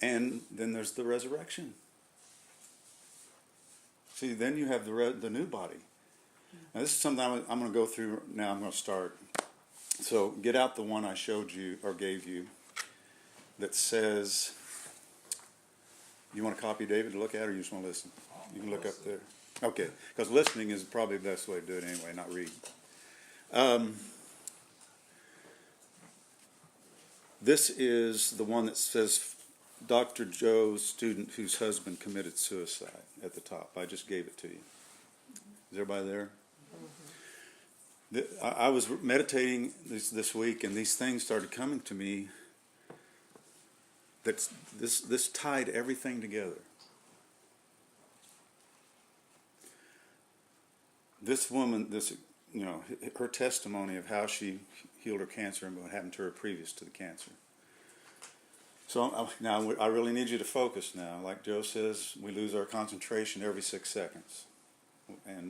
And then there's the resurrection. See, then you have the new body. Now this is something I'm going to go through now. I'm going to start. So get out the one I showed you or gave you that says, you want to copy, David, to look at, or you just want to listen? You can look up there. Okay, because listening is probably the best way to do it anyway, not read. This is the one that says Dr. Joe's student whose husband committed suicide at the top. I just gave it to you. Is everybody there? I was meditating this week, and these things started coming to me. That this tied everything together. This woman, her testimony of how she healed her cancer and what happened to her previous to the cancer. So now I really need you to focus now. Like Joe says, we lose our concentration every 6 seconds. I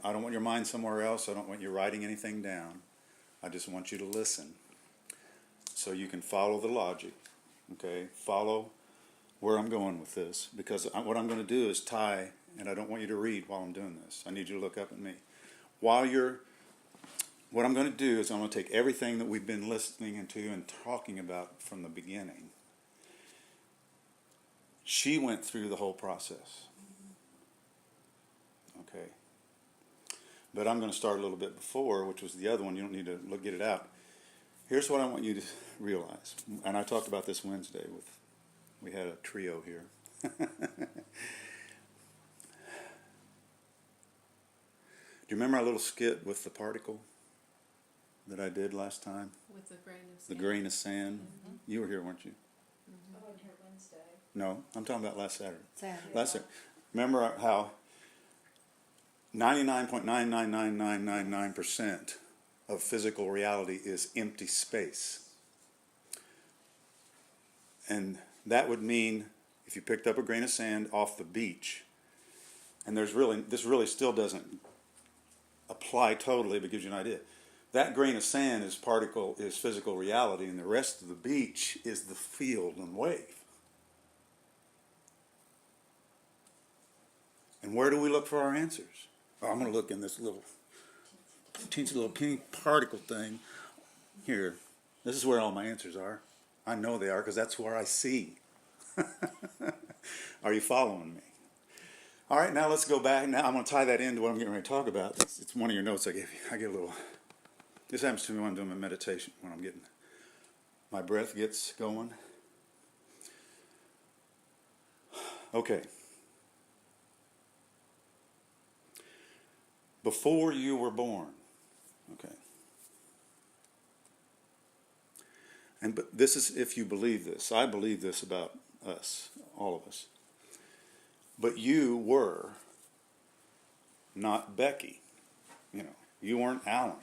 don't want your mind somewhere else. I don't want you writing anything down. I just want you to listen so you can follow the logic. Okay, follow where I'm going with this, because what I'm going to do is tie, and I don't want you to read while I'm doing this. I need you to look up at me. What I'm going to do is I'm going to take everything that we've been listening to and talking about from the beginning. She went through the whole process. Okay. But I'm going to start a little bit before, which was the other one. You don't need to get it out. Here's what I want you to realize. And I talked about this Wednesday we had a trio here. Do you remember our little skit with the particle that I did last time? With the grain of The sand. grain of sand. Mm-hmm. You were here, weren't you? Mm-hmm. I wasn't here Wednesday. No, I'm talking about last Saturday. Saturday. Last Saturday. Remember how 99.99999% of physical reality is empty space. And that would mean if you picked up a grain of sand off the beach, and this really still doesn't apply totally, but gives you an idea. That grain of sand is physical reality, and the rest of the beach is the field and wave. And where do we look for our answers? Oh, I'm going to look in this teensy little pink particle thing here. This is where all my answers are. I know they are because that's where I see. Are you following me? All right, now let's go back. Now I'm going to tie that into what I'm getting ready to talk about. It's one of your notes I gave you. I get a little... This happens to me when I'm doing my meditation, when I'm getting... My breath gets going. Okay. Before you were born, okay. But this is if you believe this. I believe this about us, all of us. But you were not Becky. You weren't Alan.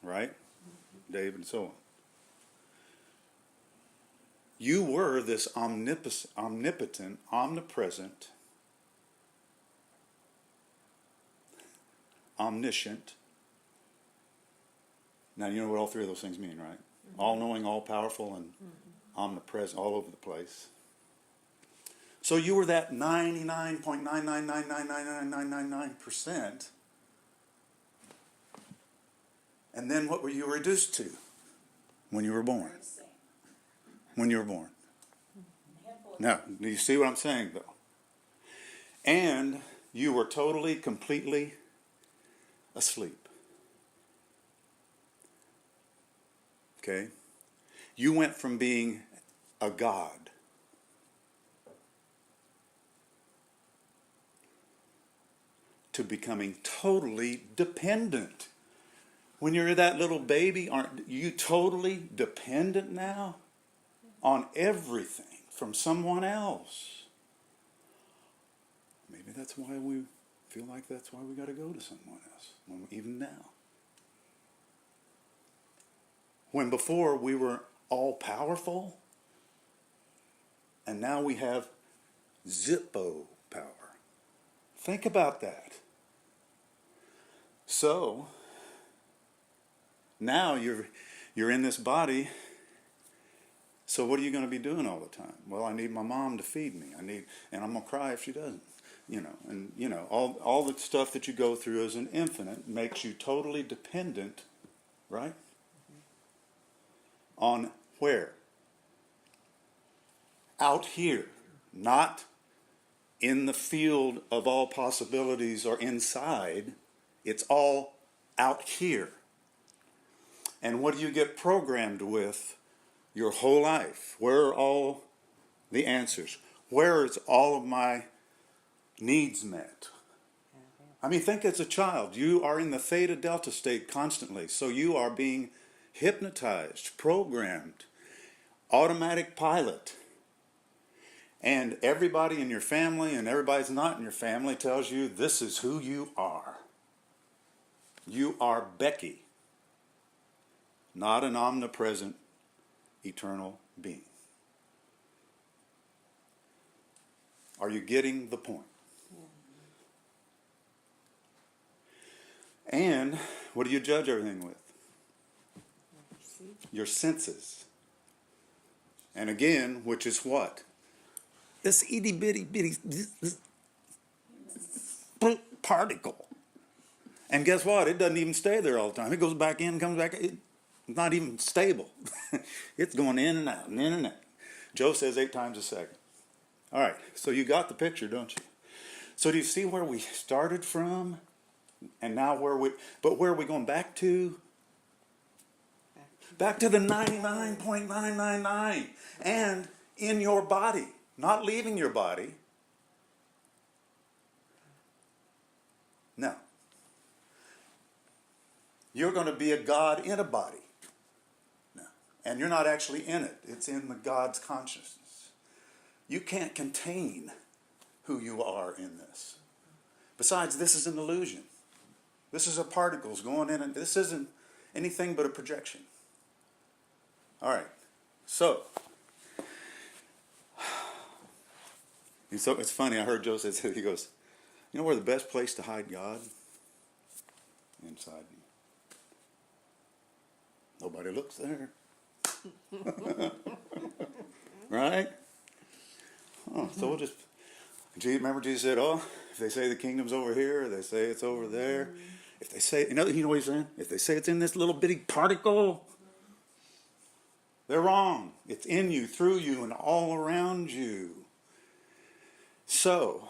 Right? Dave and so on. You were this omnipotent, omnipresent, omniscient. Now you know what all three of those things mean, right? Mm-hmm. All-knowing, all-powerful, and omnipresent, all over the place. So you were that 99.999999999%. And then what were you reduced to when you were born? When you were born. Now, do you see what I'm saying, though? And you were totally, completely asleep. Okay? You went from being a god to becoming totally dependent. When you're that little baby, aren't you totally dependent now on everything from someone else? Maybe that's why we feel like that's why we got to go to someone else, even now. When before we were all powerful, and now we have Zippo power. Think about that. So now you're in this body. So what are you going to be doing all the time? Well, I need my mom to feed me. And I'm going to cry if she doesn't. All the stuff that you go through as an infant makes you totally dependent, right? On where? Out here, not in the field of all possibilities or inside. It's all out here. And what do you get programmed with your whole life? Where are all the answers? Where is all of my needs met? I mean, think as a child, you are in the theta delta state constantly. So you are being hypnotized, programmed, automatic pilot. And everybody in your family and everybody's not in your family tells you this is who you are. You are Becky, not an omnipresent, eternal being. Are you getting the point? And what do you judge everything with? Your senses. And again, which is what? This itty bitty this particle. And guess what? It doesn't even stay there all the time. It goes back in, comes back. It's not even stable. It's going in and out and in and out. Joe says 8 times a second. All right, so you got the picture, don't you? So do you see where we started from? And now where are we going back to? Back to the 99.999. And in your body, not leaving your body. No. You're going to be a God in a body. No. And you're not actually in it. It's in the God's consciousness. You can't contain who you are in this. Besides, this is an illusion. This is a particles going in, and this isn't anything but a projection. All right. So it's funny, I heard Joe say, he goes, you know where the best place to hide God? Inside you. Nobody looks there. Right? Oh, so we'll just, remember Jesus said, if they say the kingdom's over here, they say it's over there. If they say, you know what he's saying? If they say it's in this little bitty particle, they're wrong. It's in you, through you, and all around you. So,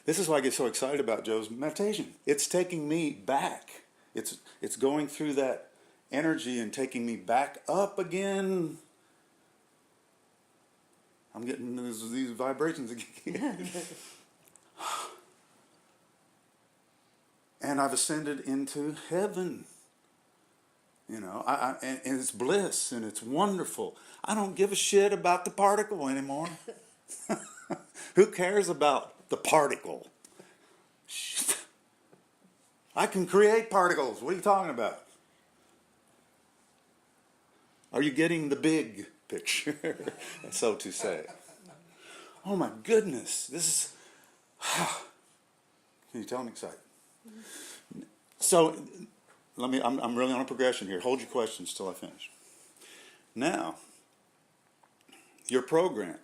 this is why I get so excited about Joe's meditation. It's taking me back. It's going through that energy and taking me back up again. I'm getting these vibrations again. And I've ascended into heaven. And it's bliss and it's wonderful. I don't give a shit about the particle anymore. Who cares about the particle? I can create particles. What are you talking about? Are you getting the big picture? So to say. Oh my goodness. This is... Can you tell I'm excited? So, I'm really on a progression here. Hold your questions till I finish. Now, you're programmed.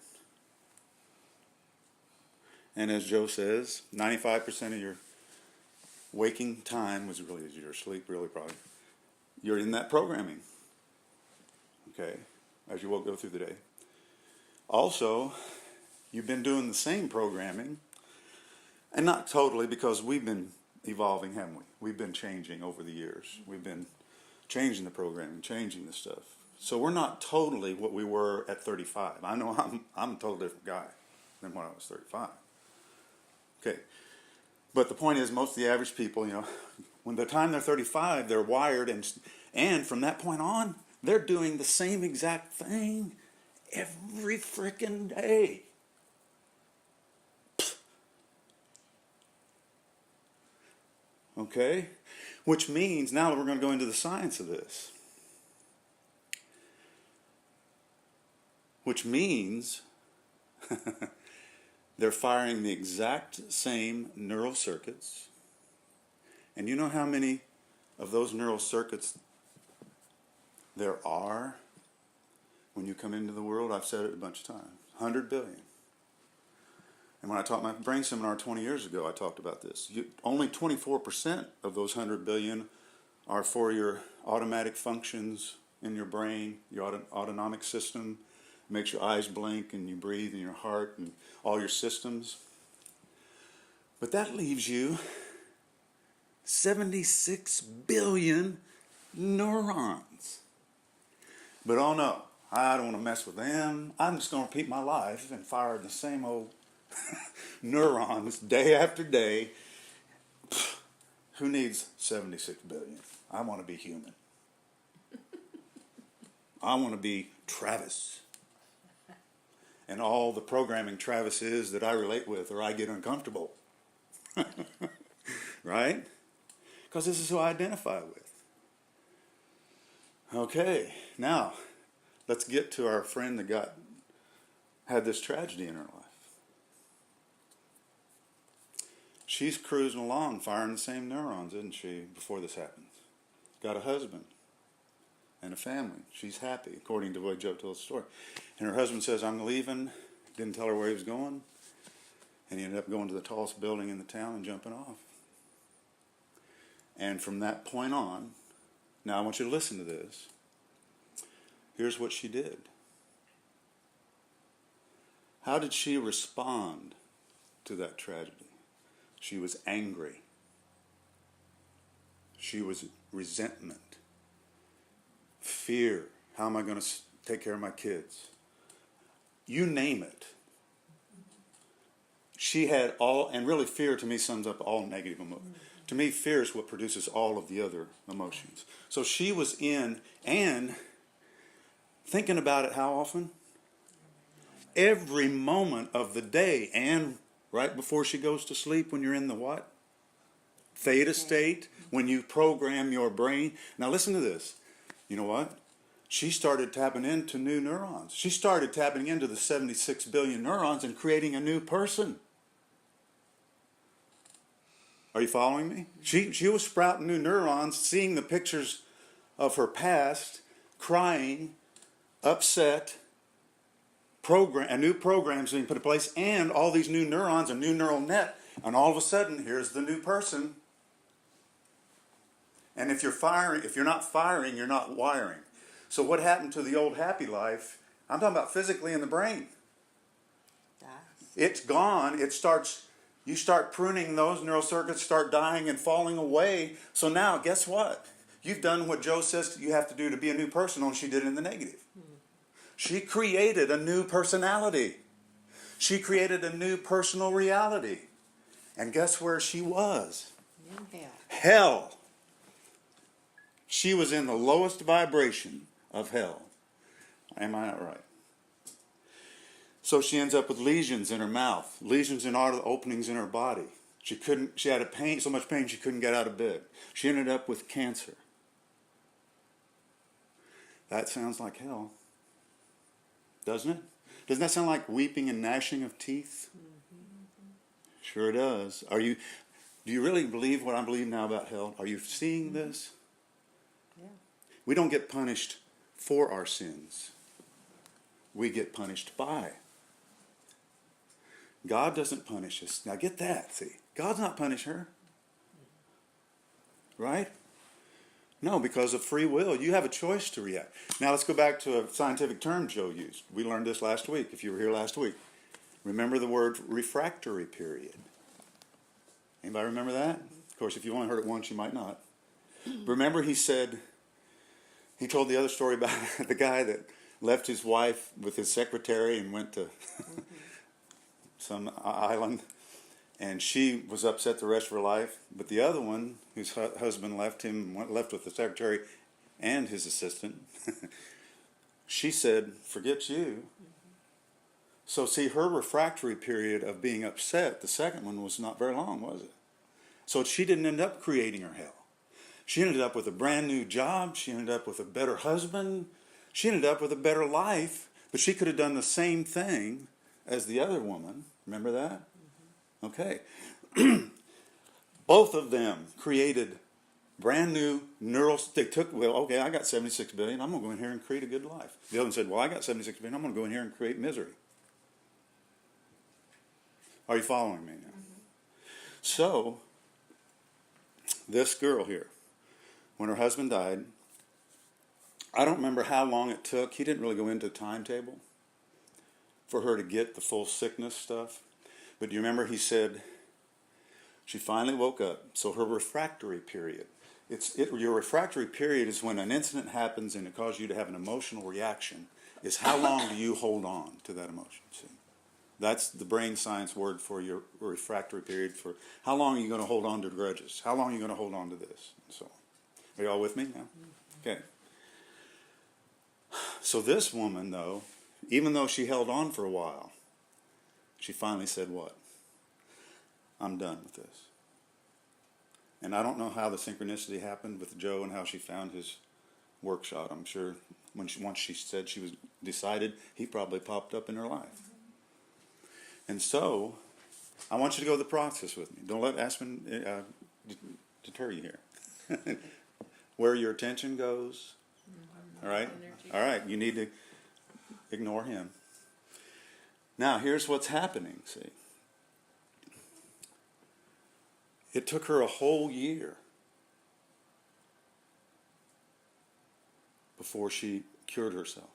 And as Joe says, 95% of your waking time was really your sleep, really probably. You're in that programming. Okay, as you go through the day. Also, you've been doing the same programming, and not totally, because we've been evolving, haven't we? We've been changing over the years. We've been changing the programming, changing the stuff. So we're not totally what we were at 35. I know I'm a totally different guy than when I was 35. Okay, but the point is, most of the average people, when the time they're 35, they're wired, and from that point on, they're doing the same exact thing every frickin' day. Okay? Which means, now we're going to go into the science of this. Which means they're firing the exact same neural circuits. And you know how many of those neural circuits there are when you come into the world, I've said it a bunch of times, 100 billion. And when I taught my brain seminar 20 years ago, I talked about this. Only 24% of those 100 billion are for your automatic functions in your brain, your autonomic system. It makes your eyes blink and you breathe in your heart and all your systems. But that leaves you 76 billion neurons. But oh no, I don't want to mess with them. I'm just going to repeat my life and fire the same old neurons day after day. Who needs 76 billion? I want to be human. I want to be Travis. And all the programming Travis is that I relate with or I get uncomfortable. Right? Because this is who I identify with. Okay, now let's get to our friend that had this tragedy in her life. She's cruising along, firing the same neurons, isn't she, before this happens? Got a husband and a family. She's happy, according to the way Joe told the story. And her husband says, I'm leaving. Didn't tell her where he was going. And he ended up going to the tallest building in the town and jumping off. And from that point on, now I want you to listen to this. Here's what she did. How did she respond to that tragedy? She was angry. She was resentment. Fear. How am I going to take care of my kids? You name it. She had all, and really fear to me sums up all negative emotions. To me, fear is what produces all of the other emotions. So she was in, and thinking about it how often? Every moment of the day, and right before she goes to sleep when you're in the what? Theta state, when you program your brain. Now listen to this. You know what? She started tapping into new neurons. She started tapping into the 76 billion neurons and creating a new person. Are you following me? She was sprouting new neurons, seeing the pictures of her past, crying, upset, new programs being put in place, and all these new neurons, a new neural net, and all of a sudden, here's the new person. And if you're not firing, you're not wiring. So what happened to the old happy life? I'm talking about physically in the brain. It's gone. You start pruning those neural circuits, start dying and falling away. So now, guess what? You've done what Joe says you have to do to be a new person, only she did it in the negative. She created a new personality. She created a new personal reality. And guess where she was? In hell. Hell. She was in the lowest vibration of hell. Am I not right? So she ends up with lesions in her mouth, lesions in all the openings in her body. She had so much pain she couldn't get out of bed. She ended up with cancer. That sounds like hell. Doesn't it? Doesn't that sound like weeping and gnashing of teeth? Sure does. Do you really believe what I believe now about hell? Are you seeing this? Yeah. We don't get punished for our sins. We get punished by. God doesn't punish us. Now get that, see. God's not punish her. Right? No, because of free will. You have a choice to react. Now let's go back to a scientific term Joe used. We learned this last week, if you were here last week. Remember the word refractory period. Anybody remember that? Of course, if you only heard it once, you might not. Remember he told the other story about the guy that left his wife with his secretary and went to some island, and she was upset the rest of her life. But the other one, whose husband left with the secretary and his assistant, she said, forget you. So see, her refractory period of being upset, the second one, was not very long, was it? So she didn't end up creating her hell. She ended up with a brand new job. She ended up with a better husband. She ended up with a better life. But she could have done the same thing as the other woman. Remember that? Okay. Both of them created Brand new neural, they took, well, okay, I got 76 billion, I'm going to go in here and create a good life. The other one said, well, I got 76 billion, I'm going to go in here and create misery. Are you following me now? So, this girl here, when her husband died, I don't remember how long it took. He didn't really go into a timetable for her to get the full sickness stuff. But do you remember he said she finally woke up. So her refractory period. Your refractory period is when an incident happens and it causes you to have an emotional reaction. Is how long do you hold on to that emotion? See? That's the brain science word for your refractory period. For how long are you going to hold on to grudges? How long are you going to hold on to this? And so on. Are you all with me now? Okay. So this woman, though, even though she held on for a while, she finally said what? I'm done with this. And I don't know how the synchronicity happened with Joe and how she found his workshop. I'm sure once she said she was decided, he probably popped up in her life. And so, I want you to go the process with me. Don't let Aspen deter you here. Where your attention goes, all right? All right, you need to ignore him. Now, here's what's happening, see. It took her a whole year before she cured herself.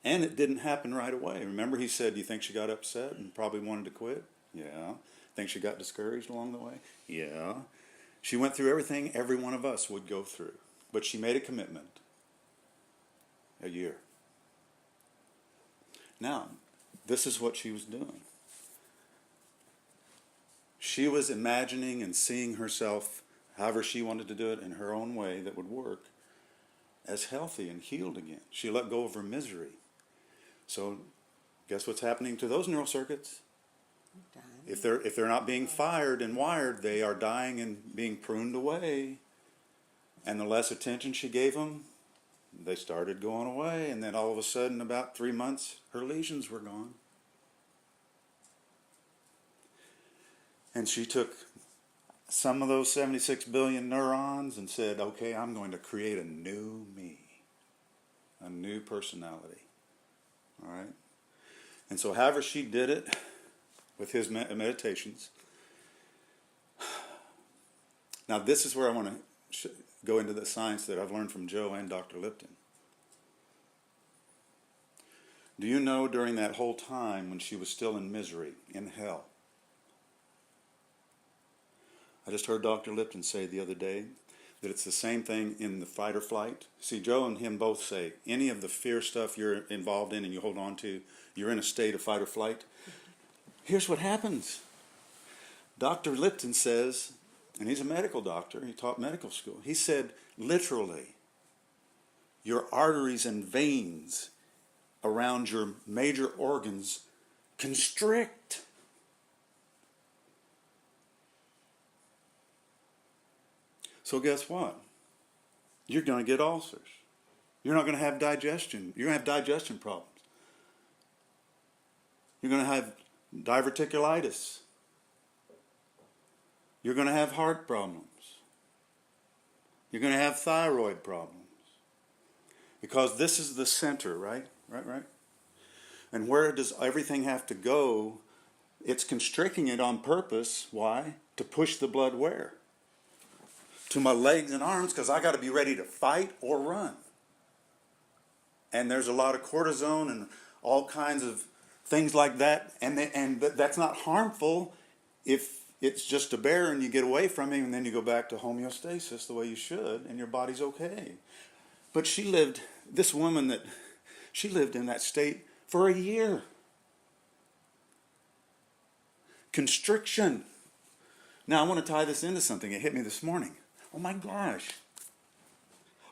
And it didn't happen right away. Remember he said, do you think she got upset and probably wanted to quit? Yeah. Think she got discouraged along the way? Yeah. She went through everything every one of us would go through. But she made a commitment. A year. Now, this is what she was doing. She was imagining and seeing herself, however she wanted to do it in her own way that would work, as healthy and healed again. She let go of her misery. So, guess what's happening to those neural circuits? If they're not being fired and wired, they are dying and being pruned away. And the less attention she gave them, they started going away. And then all of a sudden, about 3 months, her lesions were gone. And she took some of those 76 billion neurons and said, okay, I'm going to create a new me, a new personality. All right? And so however she did it with his meditations. Now this is where I want to go into the science that I've learned from Joe and Dr. Lipton. Do you know during that whole time when she was still in misery, in hell, I just heard Dr. Lipton say the other day that it's the same thing in the fight or flight. See, Joe and him both say any of the fear stuff you're involved in and you hold on to, you're in a state of fight or flight. Here's what happens. Dr. Lipton says, and he's a medical doctor, he taught medical school, he said literally, your arteries and veins around your major organs constrict. So guess what? You're going to get ulcers. You're not going to have digestion. You're going to have digestion problems. You're going to have diverticulitis. You're going to have heart problems. You're going to have thyroid problems. Because this is the center, right? Right. And where does everything have to go? It's constricting it on purpose. Why? To push the blood where? To my legs and arms, because I got to be ready to fight or run. And there's a lot of cortisone and all kinds of things like that. And that's not harmful if it's just a bear and you get away from him and then you go back to homeostasis the way you should and your body's okay. But this woman she lived in that state for a year. Constriction. Now I want to tie this into something. It hit me this morning. Oh my gosh.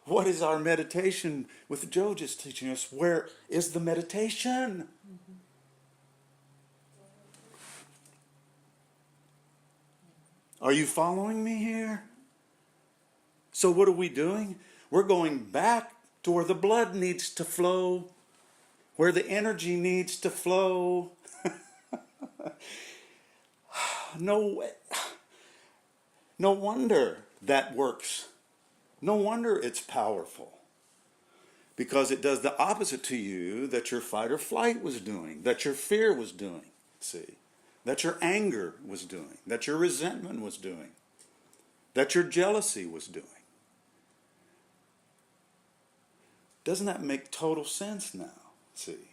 What is our meditation with Joe just teaching us? Where is the meditation? Are you following me here? So what are we doing? We're going back to where the blood needs to flow, where the energy needs to flow. No wonder that works. No wonder it's powerful. Because it does the opposite to you that your fight or flight was doing, that your fear was doing, see, that your anger was doing, that your resentment was doing, that your jealousy was doing. Doesn't that make total sense now? See?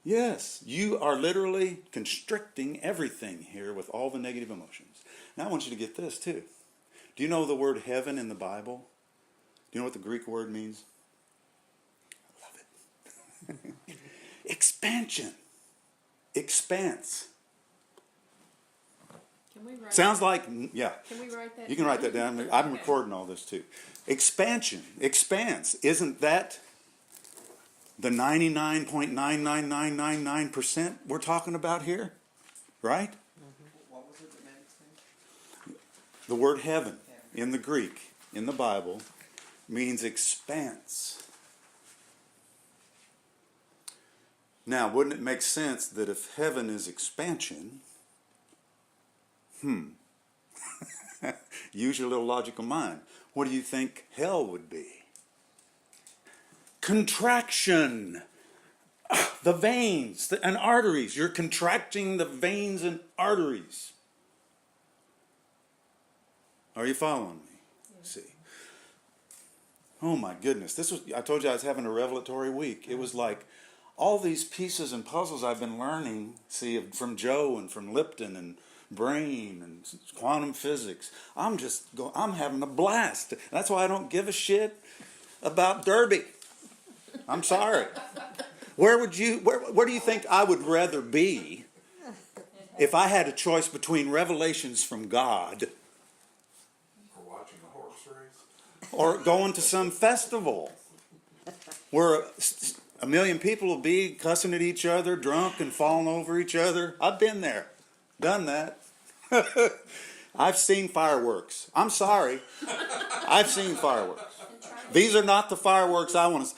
Yes, you are literally constricting everything here with all the negative emotions. Now I want you to get this too. Do you know the word heaven in the Bible? Do you know what the Greek word means? I love it. Expansion. Expanse. Can we write Sounds that? like, yeah. Can we write that? You can write that down. I'm recording all this too. Expansion, expanse. Isn't that the 99.99999% we're talking about here? Right? What was it that made it? The word heaven in the Greek, in the Bible, means expanse. Now, wouldn't it make sense that if heaven is expansion, use your little logical mind. What do you think hell would be? Contraction. The veins and arteries. You're contracting the veins and arteries. Are you following me? Yeah. See. Oh my goodness. I told you I was having a revelatory week. It was like all these pieces and puzzles I've been learning, see, from Joe and from Lipton and brain and quantum physics. I'm having a blast. That's why I don't give a shit about Derby. I'm sorry. Where do you think I would rather be if I had a choice between revelations from God Or watching a horse race. or going to some festival where a million people will be cussing at each other, drunk and falling over each other? I've been there, done that. I've seen fireworks. I'm sorry. I've seen fireworks. These are not the fireworks I want to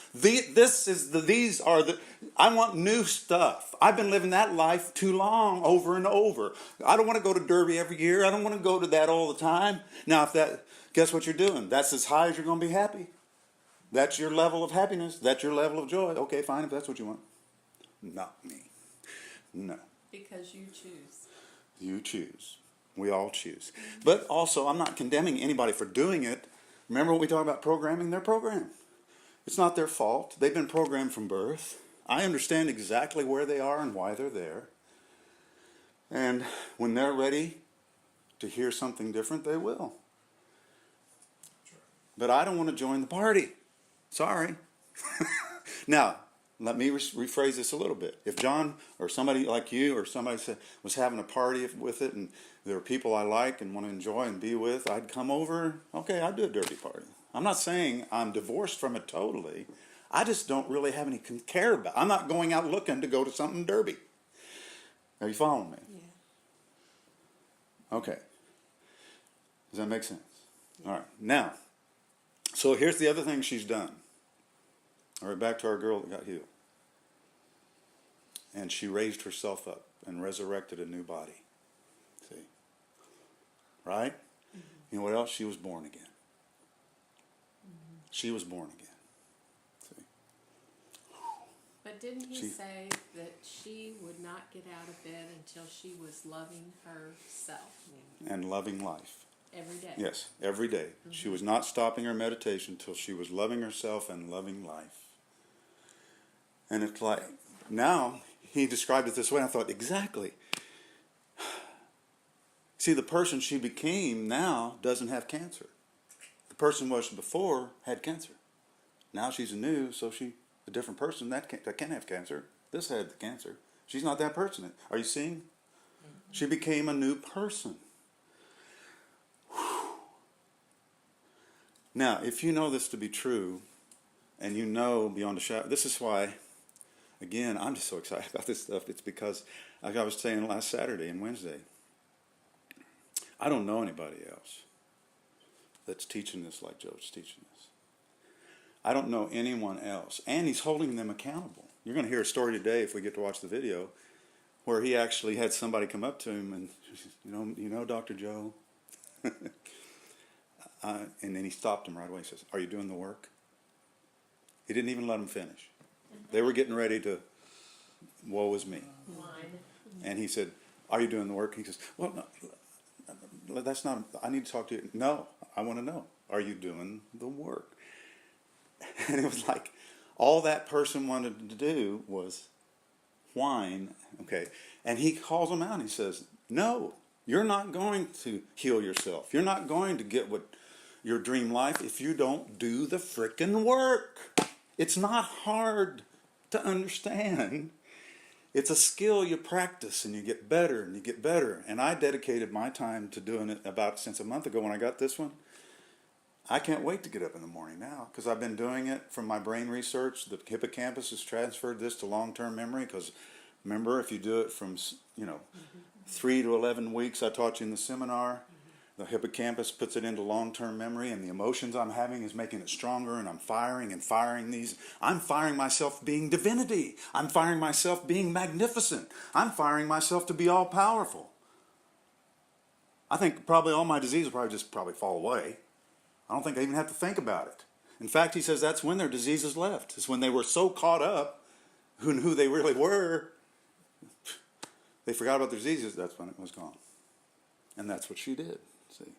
see. I want new stuff. I've been living that life too long, over and over. I don't want to go to Derby every year. I don't want to go to that all the time. Now, guess what you're doing? That's as high as you're going to be happy. That's your level of happiness. That's your level of joy. Okay, fine, if that's what you want. Not me. No. Because you choose. You choose. We all choose. But also, I'm not condemning anybody for doing it. Remember when we talk about programming? They're programmed. It's not their fault. They've been programmed from birth. I understand exactly where they are and why they're there. And when they're ready to hear something different, they will. But I don't want to join the party. Sorry. Now, let me rephrase this a little bit. If John or somebody like you or somebody was having a party with it and there are people I like and want to enjoy and be with, I'd come over. Okay, I'd do a dirty party. I'm not saying I'm divorced from it totally. I just don't really have any care about it. I'm not going out looking to go to something derby. Are you following me? Yeah. Okay. Does that make sense? Yeah. All right. Now, so here's the other thing she's done. All right, back to our girl that got healed. And she raised herself up and resurrected a new body. See? Right? Mm-hmm. You know what else? She was born again. Mm-hmm. She was born again. See? But didn't he say that she would not get out of bed until she was loving herself? And loving life. Every day. Yes, every day. Mm-hmm. She was not stopping her meditation until she was loving herself and loving life. And it's like, now, he described it this way, and I thought, exactly. See, the person she became now doesn't have cancer. The person was before had cancer. Now she's new, so she's a different person that can have cancer. This had the cancer. She's not that person. Are you seeing? Mm-hmm. She became a new person. Now, if you know this to be true, and you know beyond a shadow, this is why, again, I'm just so excited about this stuff. It's because, like I was saying last Saturday and Wednesday, I don't know anybody else that's teaching this like Joe's teaching this. I don't know anyone else. And he's holding them accountable. You're going to hear a story today, if we get to watch the video, where he actually had somebody come up to him and, you know, Dr. Joe, And then he stopped him right away. He says, "Are you doing the work?" He didn't even let him finish. They were getting ready to, woe is me. Wine. And he said, "Are you doing the work?" He says, "Well, no, that's not, I need to talk to you." "No, I want to know, are you doing the work?" And it was like, all that person wanted to do was whine, okay? And he calls him out. He says, "No, you're not going to heal yourself. You're not going to get what your dream life if you don't do the frickin' work. It's not hard to understand. It's a skill you practice and you get better and you get better." And I dedicated my time to doing it about since a month ago when I got this one. I can't wait to get up in the morning now because I've been doing it from my brain research. The hippocampus has transferred this to long-term memory because remember, if you do it from, 3 to 11 weeks, I taught you in the seminar, the hippocampus puts it into long-term memory, and the emotions I'm having is making it stronger, and I'm firing these. I'm firing myself being divinity. I'm firing myself being magnificent. I'm firing myself to be all-powerful. I think probably all my disease will probably fall away. I don't think I even have to think about it. In fact, he says that's when their diseases left. It's when they were so caught up in who they really were, they forgot about their diseases. That's when it was gone. And that's what she did. See.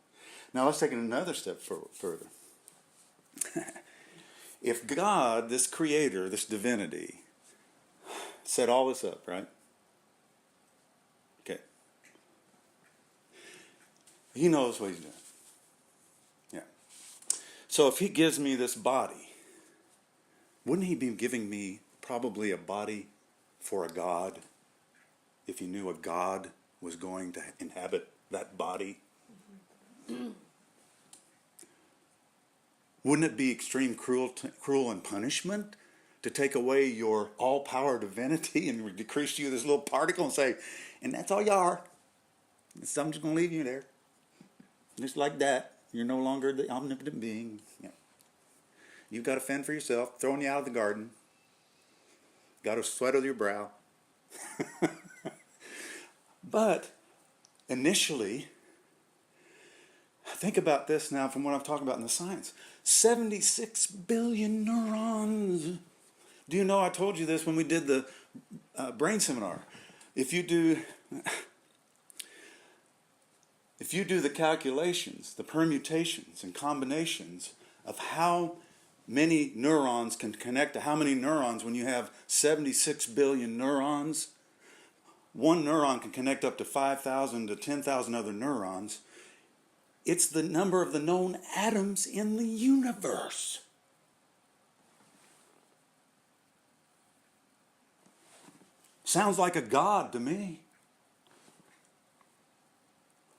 Now let's take it another step further. If God, this creator, this divinity, set all this up, right? Okay. He knows what he's doing. Yeah. So if he gives me this body, wouldn't he be giving me probably a body for a God if he knew a God was going to inhabit that body? Wouldn't it be extreme cruel and punishment to take away your all-power divinity and decrease you this little particle and say, "And that's all you are. So I'm just going to leave you there. Just like that. You're no longer the omnipotent being. Yeah. You've got to fend for yourself, throwing you out of the garden. Got a sweat on your brow." But initially, think about this now from what I'm talking about in the science. 76 billion neurons. Do you know, I told you this when we did the brain seminar. If you do the calculations, the permutations and combinations of how many neurons can connect to how many neurons when you have 76 billion neurons, one neuron can connect up to 5,000 to 10,000 other neurons. It's the number of the known atoms in the universe. Sounds like a God to me.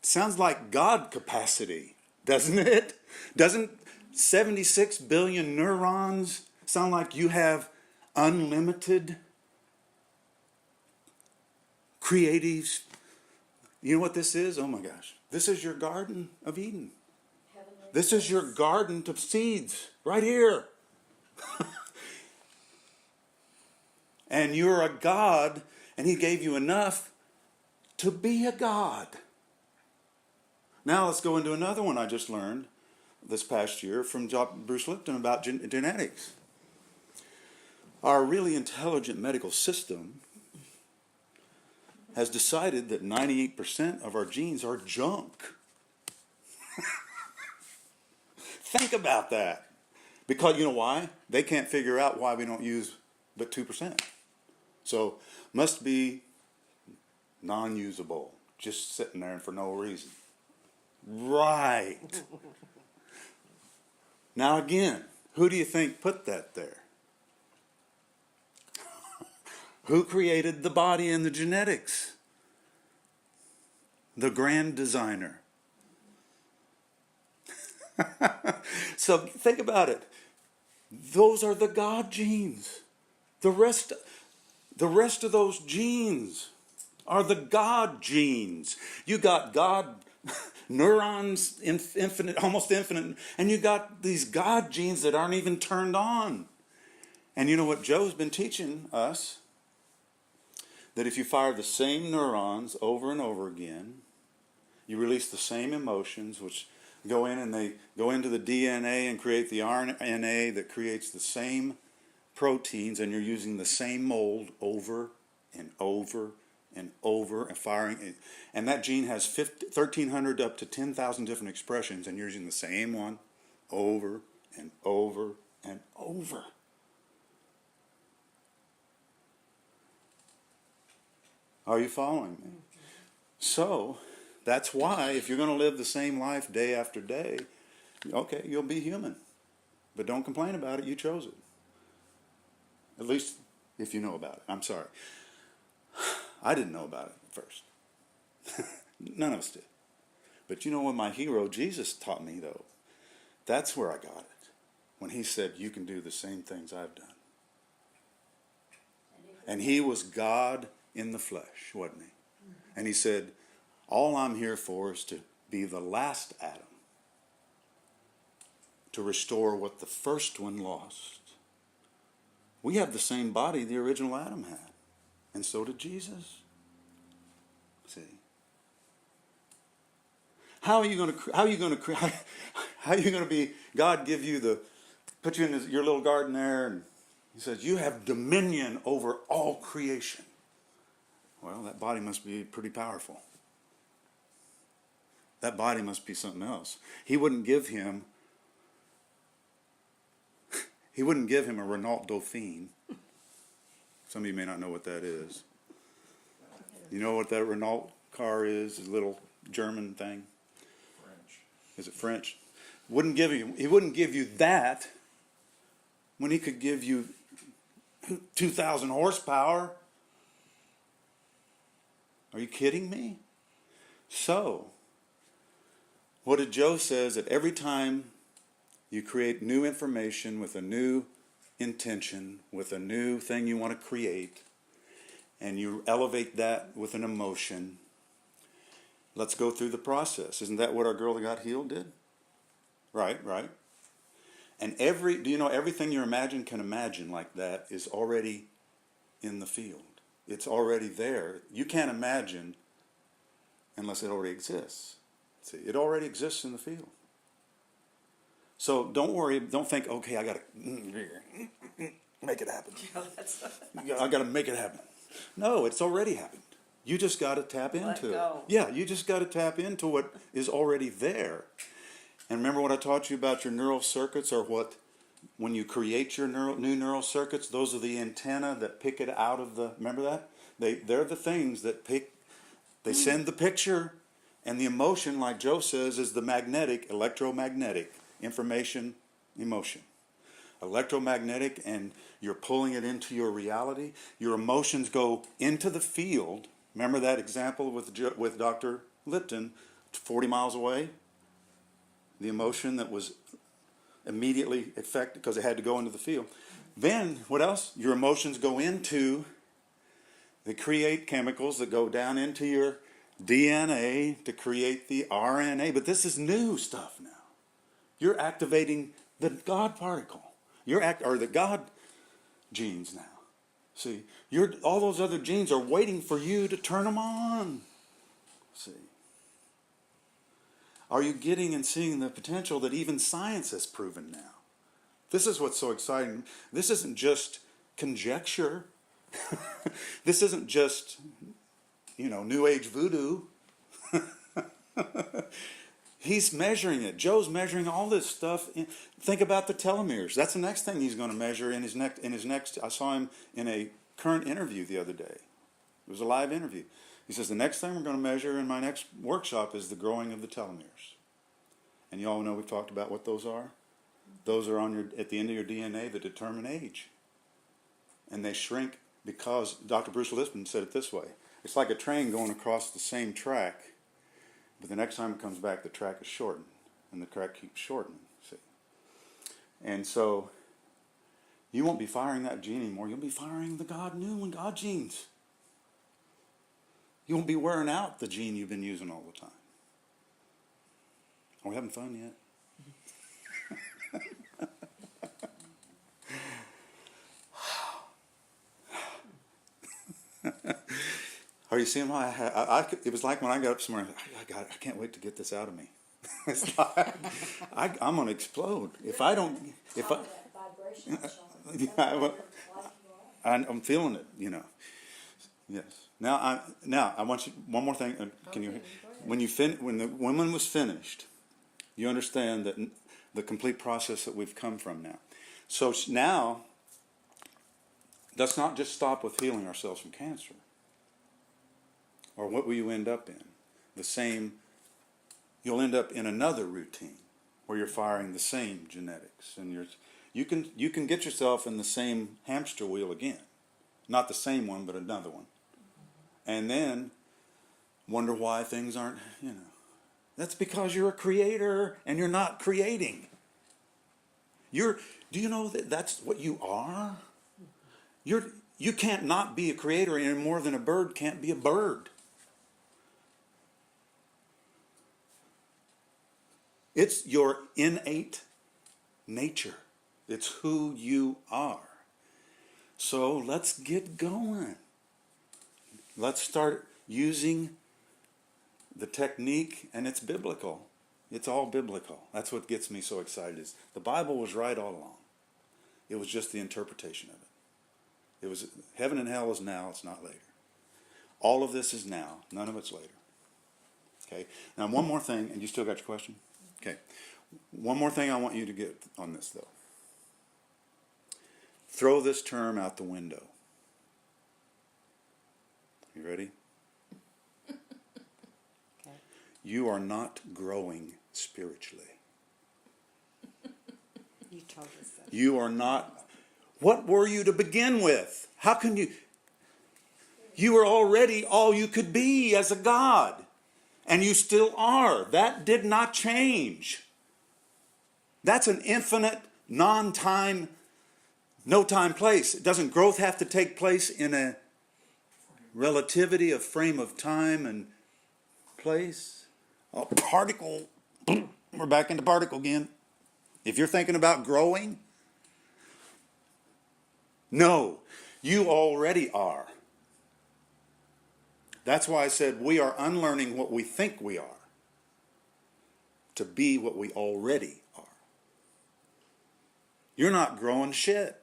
Sounds like God capacity, doesn't it? Doesn't 76 billion neurons sound like you have unlimited creatives? You know what this is? Oh my gosh. This is your Garden of Eden. This is your garden to seeds, right here. And you're a God, and he gave you enough to be a God. Now let's go into another one I just learned this past year from Bruce Lipton about genetics. Our really intelligent medical system has decided that 98% of our genes are junk. Think about that. Because you know why? They can't figure out why we don't use but 2%. So must be non-usable, just sitting there for no reason. Right. Now again, who do you think put that there? Who created the body and the genetics? The grand designer. So think about it. Those are the God genes. The rest of those genes are the God genes. You got God neurons, infinite, almost infinite, and you got these God genes that aren't even turned on. And you know what Joe's been teaching us? That if you fire the same neurons over and over again, You release the same emotions, which go in and they go into the DNA and create the RNA that creates the same proteins, and you're using the same mold over and over and over and firing it. And that gene has 1,300 up to 10,000 different expressions, and you're using the same one over and over and over. Are you following me? So, that's why if you're going to live the same life day after day, okay, you'll be human. But don't complain about it, you chose it. At least if you know about it. I'm sorry. I didn't know about it at first. None of us did. But you know what my hero Jesus taught me, though? That's where I got it. When he said, you can do the same things I've done. And he was God in the flesh, wasn't he? And he said, all I'm here for is to be the last Adam, to restore what the first one lost. We have the same body the original Adam had, and so did Jesus. See, how are you going to be? God give you put you in your little garden there, and he says you have dominion over all creation. Well, that body must be pretty powerful. That body must be something else. He wouldn't give him a Renault Dauphine. Some of you may not know what that is. You know what that Renault car is? A little German thing. French. Is it French? He wouldn't give you that when he could give you 2,000 horsepower. Are you kidding me? So, what did Joe says that every time you create new information with a new intention, with a new thing you want to create, and you elevate that with an emotion, let's go through the process. Isn't that what our girl that got healed did? Right. And do you know everything you can imagine like that is already in the field. It's already there. You can't imagine unless it already exists. See, it already exists in the field. So don't worry, don't think, okay, I got to make it happen. I got to make it happen. No, it's already happened. You just got to tap into it. Yeah, you just got to tap into what is already there. And remember what I taught you about your neural circuits, or when you create your new neural circuits, those are the antenna that pick it out of remember that? They're the things that they send the picture, and the emotion, like Joe says, is the electromagnetic information, emotion. Electromagnetic, and you're pulling it into your reality. Your emotions go into the field. Remember that example with Dr. Lipton, 40 miles away? The emotion that was immediately affected because it had to go into the field. Then, what else? Your emotions go they create chemicals that go down into your DNA to create the RNA. But this is new stuff now. You're activating the God particle. Or the God genes now. See, all those other genes are waiting for you to turn them on. See. Are you getting and seeing the potential that even science has proven now? This is what's so exciting. This isn't just conjecture. This isn't just, New Age voodoo. He's measuring it. Joe's measuring all this stuff. Think about the telomeres. That's the next thing he's going to measure in his next. I saw him in a current interview the other day. It was a live interview. He says, the next thing we're going to measure in my next workshop is the growing of the telomeres. And you all know we've talked about what those are. Those are at the end of your DNA that determine age. And they shrink because Dr. Bruce Lipton said it this way. It's like a train going across the same track, but the next time it comes back, the track is shortened, and the track keeps shortening. See? And so you won't be firing that gene anymore. You'll be firing the God genes. You won't be wearing out the gene you've been using all the time. Are we having fun yet? Are you seeing why it was like when I got up somewhere, I can't wait to get this out of me. It's like, I'm going to explode. If I don't, if I, yeah, I'm feeling it, you know. Yes. Now I want you, one more thing, can you, Okay, go ahead. when the woman was finished, you understand that the complete process that we've come from now. So now, let's not just stop with healing ourselves from cancer. Or what will you end up in? The same, you'll end up in another routine where you're firing the same genetics, and you can get yourself in the same hamster wheel again. Not the same one, but another one. And then wonder why things aren't, you know. That's because you're a creator and you're not creating. Do you know that that's what you are? You can't not be a creator any more than a bird can't be a bird. It's your innate nature. It's who you are. So let's get going. Let's start using the technique, and it's biblical. It's all biblical. That's what gets me so excited. Is the Bible was right all along. It was just the interpretation of it. It was heaven and hell is now, it's not later. All of this is now, none of it's later. Okay. Now one more thing, and you still got your question? Okay. One more thing I want you to get on this though. Throw this term out the window. You ready? Okay. You are not growing spiritually. You told us that. You are not. What were you to begin with? How can you? You were already all you could be as a God. And you still are. That did not change. That's an infinite, non-time, no-time place. Doesn't growth have to take place in a relativity of frame of time and place? Oh, particle. We're back into particle again. If you're thinking about growing, no, you already are. That's why I said we are unlearning what we think we are to be what we already are. You're not growing shit.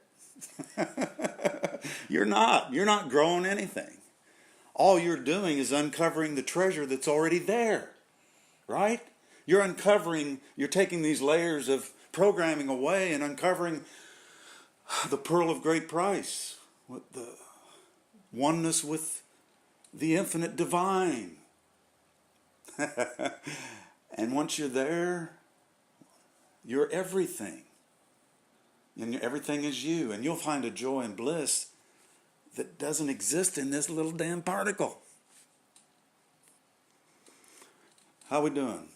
You're not growing anything. All you're doing is uncovering the treasure that's already there, right? You're taking these layers of programming away and uncovering the pearl of great price, with the oneness with the infinite divine. And once you're there, you're everything. And everything is you. And you'll find a joy and bliss that doesn't exist in this little damn particle. How we doing?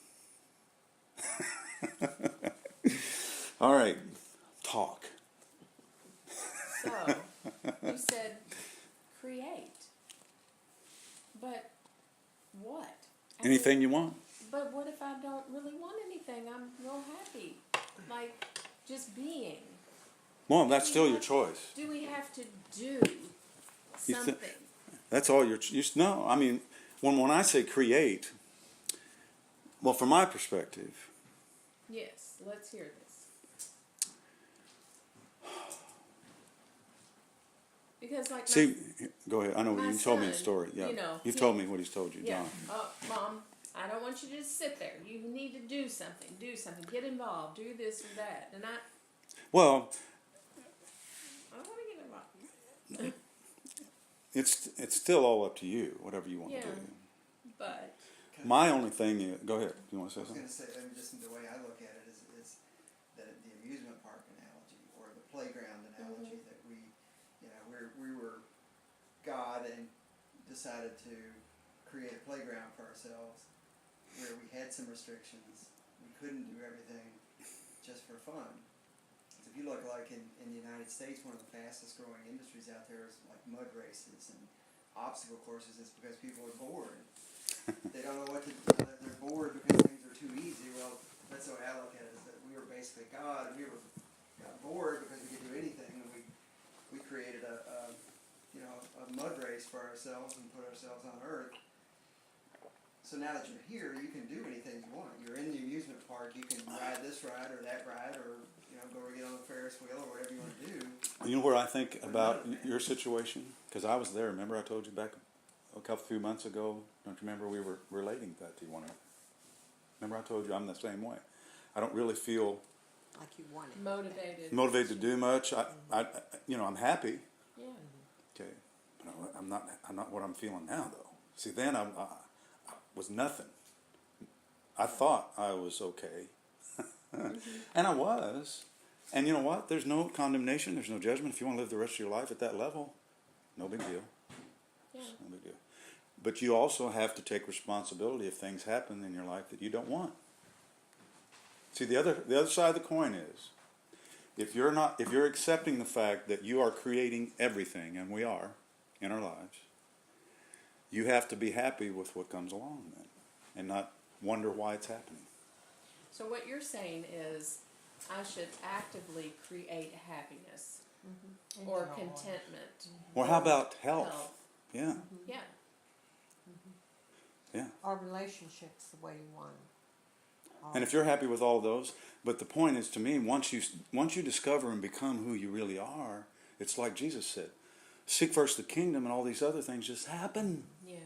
All right, talk. So, you said create. But what? Anything you want. But what if I don't really want anything? I'm real happy. Like, just being. Well, that's still your choice. Do we have to do You thi- something? That's all no, I mean, when I say create, well, from my perspective, Yes, let's hear this. Because like see, go ahead. I know my you told me the son, story. Yeah, you know, you've he- told me what he's told you, yeah, John. Mom, I don't want you to just sit there. You need to do something, get involved, do this or that. And I Well, don't want to get involved. it's still all up to you, whatever you want Yeah. to do. But My only thing is, go ahead. You want to I say was going something? to say, I mean, just the way I look at it is that the amusement park analogy or the playground analogy that we were God and decided to create a playground for ourselves where we had some restrictions. We couldn't do everything just for fun. So if you look like in the United States, one of the fastest growing industries out there is like mud races and obstacle courses. It's because people are bored. They don't know what to do. They're bored because things are too easy. Well, that's the way I look at it, is that we were basically God. We got bored because we could do anything, and we created a you know, a mud race for ourselves and put ourselves on earth. So now that you're here, you can do anything you want. You're in the amusement park, you can ride this ride or that ride, or, you know, go get on the Ferris wheel or whatever you want to do. You know where I think about your situation? Because I was there. Remember I told you back a few months ago? Don't you remember we were relating that to one another? Remember I told you I'm the same way. I don't really feel Like you want it. motivated to do much. I'm happy. Yeah. Okay, but I'm not what I'm feeling now though. See, then I was nothing. I thought I was okay, and I was. And you know what? There's no condemnation. There's no judgment. If you want to live the rest of your life at that level, no big deal. Yeah. No big deal. But you also have to take responsibility if things happen in your life that you don't want. See, the other side of the coin is, if you're accepting the fact that you are creating everything, and we are in our lives, you have to be happy with what comes along then, and not wonder why it's happening. So what you're saying is, I should actively create happiness or contentment. Or how about health? Health. Yeah, Yeah. yeah. Our relationship's the way you want it. And if you're happy with all those, but the point is, to me, once you discover and become who you really are, it's like Jesus said, seek first the kingdom and all these other things just happen. Yeah.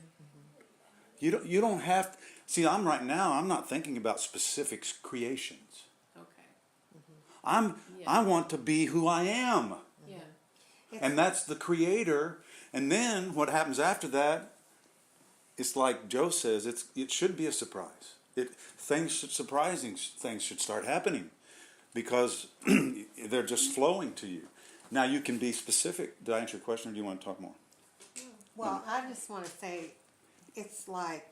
You don't have to, see, I'm not thinking about specific creations. Okay. I want to be who I am. Yeah. And that's the creator. And then what happens after that, it's like Joe says, it should be a surprise. Surprising things should start happening because they're just flowing to you. Now you can be specific. Did I answer your question, or do you want to talk more? Well, I just want to say, it's like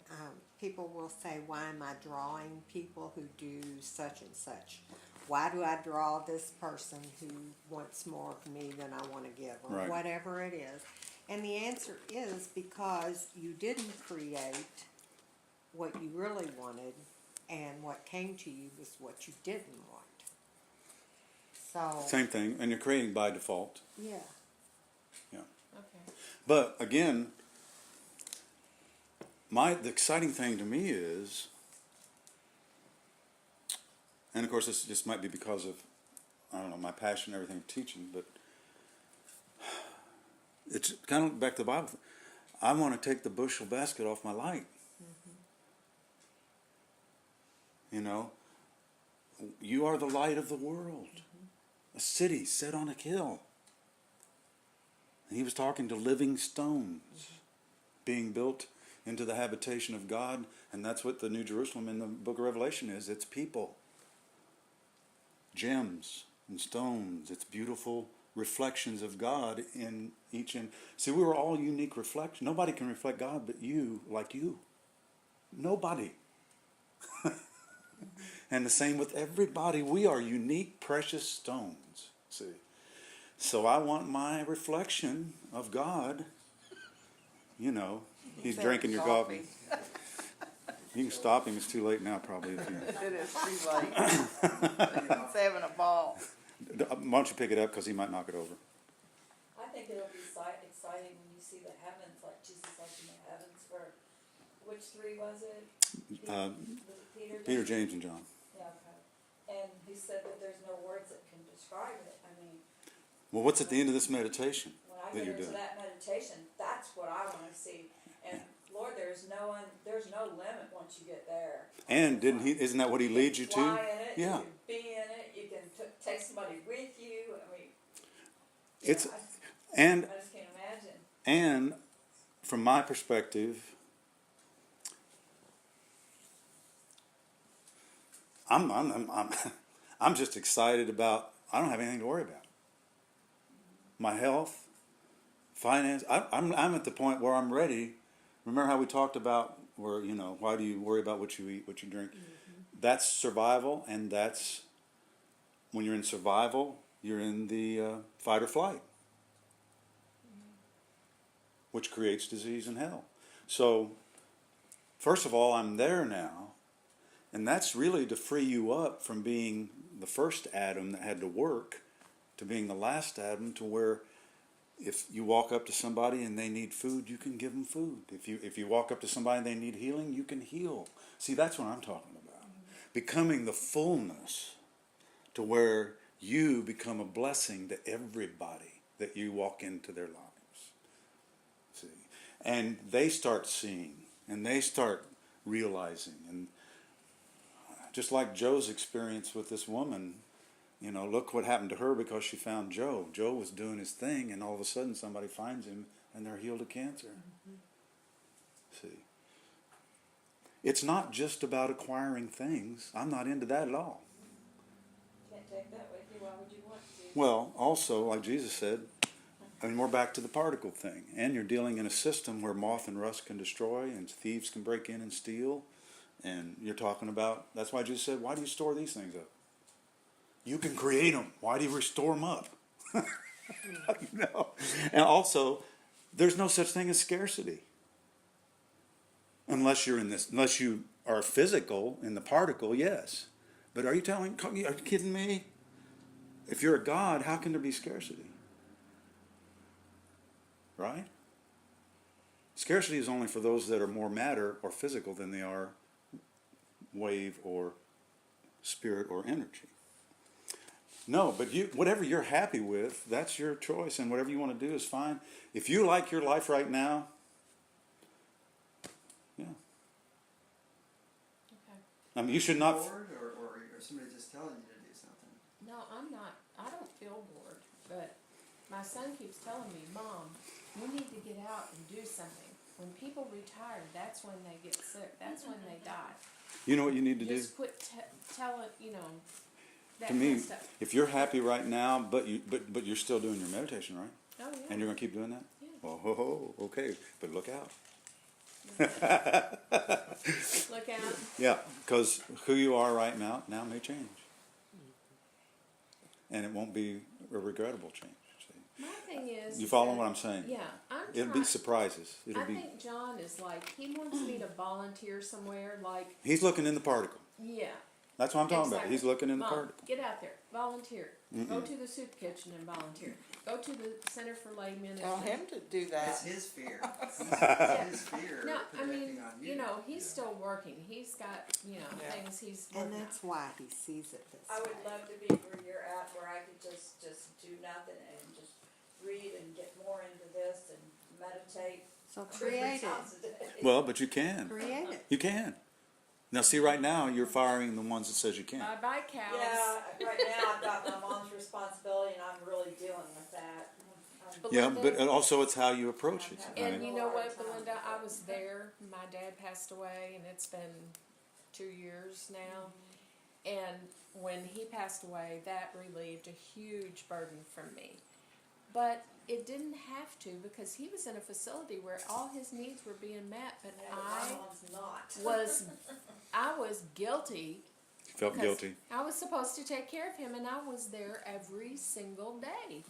people will say, why am I drawing people who do such and such? Why do I draw this person who wants more of me than I want to give, or Right. whatever it is? And the answer is because you didn't create what you really wanted, and what came to you was what you didn't want. So Same thing, and you're creating by default. yeah. Yeah. Okay. But again, the exciting thing to me is, and of course this might be because of, I don't know, my passion and everything teaching, but it's kind of back to the Bible. I want to take the bushel basket off my light. You know, you are the light of the world. A city set on a hill. And he was talking to living stones being built into the habitation of God. And that's what the New Jerusalem in the book of Revelation is. It's people. Gems and stones. It's beautiful reflections of God in each. See, we were all unique reflections. Nobody can reflect God but you, like you. Nobody. And the same with everybody. We are unique, precious stones. See? So I want my reflection of God. You know, he's drinking your coffee. You can stop him. It's too late now, probably. If you... It is too late. He's having a ball. Why don't you pick it up, because he might knock it over. I think it'll be exciting when you see the heavens, like Jesus, like in the heavens, where, which three was it? Was it Peter, James, and John. Yeah, okay. And he said that there's no words that can describe it. I mean, Well, what's at the end of this meditation when I that get you're into doing? that meditation, that's what I want to see. And Lord, there's no limit once you get there. And isn't that what he leads you to? Fly in it, Yeah. you can be in it, you can take somebody with you. I mean, It's I and just can't imagine. and from my perspective, I'm just excited about. I don't have anything to worry about. My health, finance. I'm at the point where I'm ready. Remember how we talked about where, you know, why do you worry about what you eat, what you drink? That's survival, and that's when you're in survival, you're in the fight or flight, which creates disease and hell. So, first of all, I'm there now, and that's really to free you up from being the first Adam that had to work to being the last Adam, to where if you walk up to somebody and they need food, you can give them food. If you walk up to somebody and they need healing, you can heal. See, that's what I'm talking about. Becoming the fullness to where you become a blessing to everybody that you walk into their lives. See, and they start seeing and they start realizing, and just like Joe's experience with this woman, you know, look what happened to her because she found Joe. Joe was doing his thing, and all of a sudden somebody finds him, and they're healed of cancer. See, it's not just about acquiring things. I'm not into that at all. Can't take that with you, why would you want to? Well, also, like Jesus said, and we're back to the particle thing, and you're dealing in a system where moth and rust can destroy, and thieves can break in and steal, and you're talking about, that's why Jesus said, why do you store these things up? You can create them. Why do you store them up? You know? And also, there's no such thing as scarcity. Unless you are physical in the particle, yes. But are you kidding me? If you're a God, how can there be scarcity? Right? Scarcity is only for those that are more matter or physical than they are wave or spirit or energy. No, but whatever you're happy with, that's your choice, and whatever you want to do is fine. If you like your life right now, yeah. Okay. I mean, you should not. Bored, or somebody just telling you to do something. No, I'm not. I don't feel bored, but my son keeps telling me, Mom, you need to get out and do something. When people retire, that's when they get sick. That's when they die. You know what you need to do? Just quit telling, you know, that To kind me, of stuff. if you're happy right now, but you're still doing your meditation, right? Oh, yeah. And you're going to keep doing that? Yeah. Oh, okay. But look out. Look out. Yeah, because who you are right now may change. And it won't be a regrettable change. See? My thing is... You follow that- what I'm saying? Yeah. It'll be surprises. I think John is like, he wants me to volunteer somewhere, like, He's looking in the particle. yeah. That's what I'm talking about. Exactly. He's looking in the Mom, particle. get out there, volunteer. Go to the soup kitchen and volunteer. Go to the Center for Laymen. Tell him to do It's that. his fear. It's his fear No, I projecting mean, on you. you know, he's still working. He's got, you know, Yeah. things he's And working that's why he sees it this I way. would love to be where you're at, where I could just do nothing and just read and get more into this and meditate. So 3 create it. times a day. Well, but you can. Create it. You can. Now, see, right now, you're firing the ones that says you can't. Bye-bye, cows. Yeah, right now I've got my mom's responsibility and I'm really dealing with that. Yeah, Belinda, but also it's how you approach it. and Right? you know what, Belinda, I was there. My dad passed away, and it's been 2 years now. And when he passed away, that relieved a huge burden from me. But it didn't have to, because he was in a facility where all his needs were being met, but Yeah, but my mom's not. I was guilty. Felt because guilty. I was supposed to take care of him, and I was there every single day,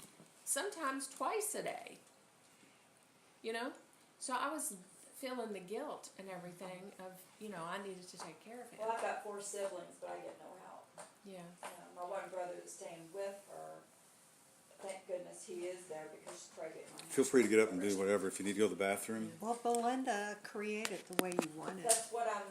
sometimes twice a day. You know, so I was feeling the guilt and everything of, you know, I needed to take care of him. Well, I've got 4 siblings, but I get no help. Yeah. My one brother is staying with her. Thank goodness he is there because she's pregnant. Feel free to get up and do whatever. If you need to go to the bathroom, Well, Belinda created the way you want it. That's what I'm